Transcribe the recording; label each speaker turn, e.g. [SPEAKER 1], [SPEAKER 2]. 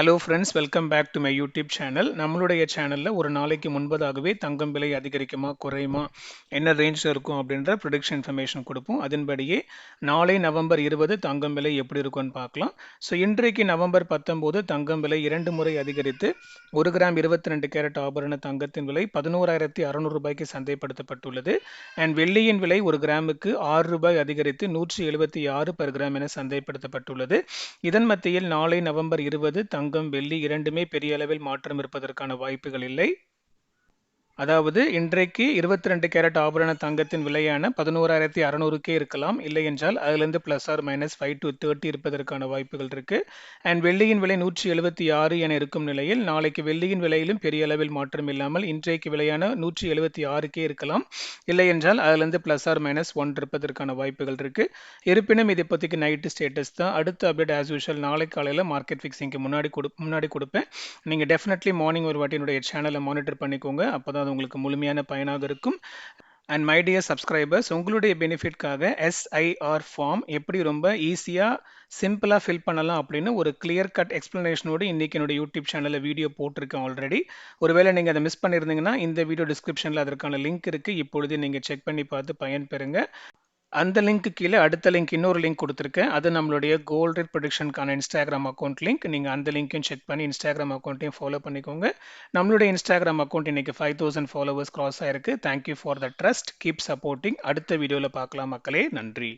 [SPEAKER 1] Hello friends, welcome back to my YouTube channel. நம்மளுடைய சேனலில் ஒரு நாளைக்கு முன்பதாகவே தங்கம் விலை அதிகரிக்குமா குறையுமா, என்ன ரேஞ்சில் இருக்கும் அப்படின்ற ப்ரொடிக்ஷன் இன்ஃபர்மேஷன் கொடுப்போம். அதன்படியே நாளை நவம்பர் 20 தங்கம் விலை எப்படி இருக்கும்னு பார்க்கலாம். ஸோ இன்றைக்கு நவம்பர் 19 தங்கம் விலை 2 முறை அதிகரித்து 1 கிராம் 22 கேரட் ஆபரண தங்கத்தின் விலை 11,600 ரூபாய்க்கு சந்தைப்படுத்தப்பட்டுள்ளது. அண்ட் வெள்ளியின் விலை ஒரு கிராமுக்கு 6 ரூபாய் அதிகரித்து 176 பெர் கிராம் என சந்தைப்படுத்தப்பட்டுள்ளது. இதன் மத்தியில் நாளை நவம்பர் 20 தங்கம் வெள்ளி இரண்டுமே பெரிய அளவில் மாற்றம் இருப்பதற்கான வாய்ப்புகள் இல்லை. அதாவது இன்றைக்கு 22 கேரட் ஆபரண தங்கத்தின் விலையான 11,600க்கே இருக்கலாம். இல்லை என்றால் அதிலிருந்து பிளஸ் ஆர் மைனஸ் 5 to 30 இருப்பதற்கான வாய்ப்புகள் இருக்கு. அண்ட் வெள்ளியின் விலை 176 என இருக்கும் நிலையில் நாளைக்கு வெள்ளியின் விலையிலும் பெரிய அளவில் மாற்றம் இல்லாமல் இன்றைக்கு விலையான 176க்கே இருக்கலாம். இல்லை என்றால் அதிலிருந்து பிளஸ் ஆர் மைனஸ் 1 இருப்பதற்கான வாய்ப்புகள் இருக்கு. இருப்பினும் இது இப்போதைக்கு நைட்டு ஸ்டேட்டஸ் தான். அடுத்த அப்டேட் ஆஸ் யூஷுவல் நாளை காலையில் மார்க்கெட் ஃபிக்ஸிங்க்கு முன்னாடி கொடுப்பேன். நீங்கள் டெஃபினெட்லி மார்னிங் ஒரு வாட்டி என்னுடைய சேனலை மானிட்டர் பண்ணிக்கோங்க. அப்போ தான் உங்களுக்கு முழுமையான பயனாக இருக்கும். அண்ட் மை டியர் சப்ஸ்கிரைபர்ஸ், உங்களுடைய பெனிஃபிட்காக SIR ஃபார்ம் எப்படி ரொம்ப ஈஸியாக சிம்பிளாக ஃபில் பண்ணலாம் அப்படின்னு ஒரு கிளியர் கட் எக்ஸ்ப்ளனேஷனோடு இன்றைக்கி என்னோட யூடியூப் சேனலில் வீடியோ போட்டிருக்கேன் ஆல்ரெடி. ஒருவேளை நீங்கள் அதை மிஸ் பண்ணியிருந்தீங்கன்னா இந்த வீடியோ டிஸ்கிரிப்ஷனில் அதற்கான லிங்க் இருக்குது. இப்பொழுது நீங்கள் செக் பண்ணி பார்த்து பயன்பெறுங்க. அந்த லிங்க்கு கீழே அடுத்த லிங்க் இன்னொரு லிங்க் கொடுத்துருக்கேன். அது நம்மளுடைய கோல்ட் ரேட் ப்ரொடிக்ஷனுக்கான இன்ஸ்டாகிராம் அக்கௌண்ட் லிங்க். நீங்கள் அந்த லிங்க்கையும் செக் பண்ணி இன்ஸ்டாகிராம் அக்கௌண்ட்டையும் ஃபாலோ பண்ணிக்கோங்க. நம்மளுடைய இன்ஸ்டாகிராம் அக்கௌண்ட் இன்னைக்கு 5,000 ஃபாலோவர்ஸ் கிராஸ் ஆயிருக்கு. Thank you for the trust. Keep supporting. அடுத்த வீடியோவில் பார்க்கலாம் மக்களே. நன்றி.